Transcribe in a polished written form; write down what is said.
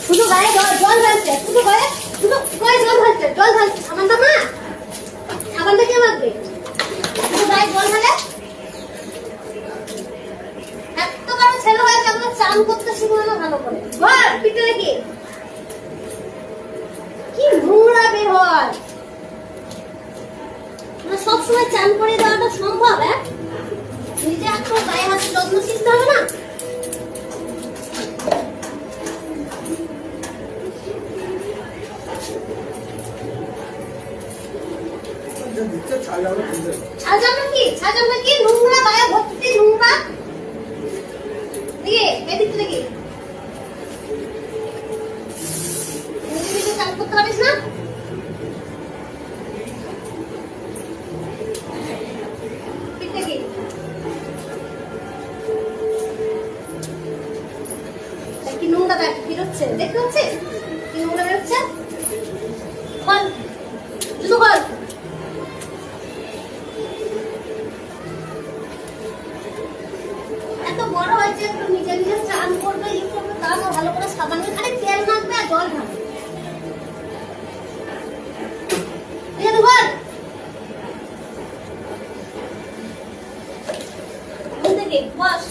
শুধু গায়ে জল ঢালছে, শুধু গায়ে জল ঢালছে, সাবানটা মা, সাবানটা কে মাখবে? শুধু গায়ে জল ঢালে। এত বড় ছেলে হয়েছে, আমরা চান করতে শিখবো না ভালো করে। বল পিঠে লেগে কি নোংরা বের হয়। মানে সবসময় চান করে দেওয়াটা সম্ভব? নিজে একটু গায়ে হাতে যত্ন শিখতে হবে না? ছাড় কি নোংরা গায়ে ভর্তি নোংরা। দেখে এদিকে দেখে চান করতে পারিস না? কি নোংরা বেরোচ্ছে, দেখতে পাচ্ছিস কি নোংরা বেরোচ্ছে? বল জুতো বল। এত বড় হয়েছে, একটু নিজে নিজে চান করবে, ইয়ে করবে, তাও ভালো করে সাবান খালি তেল মাখবে আর জল ঢালবে। বল বস।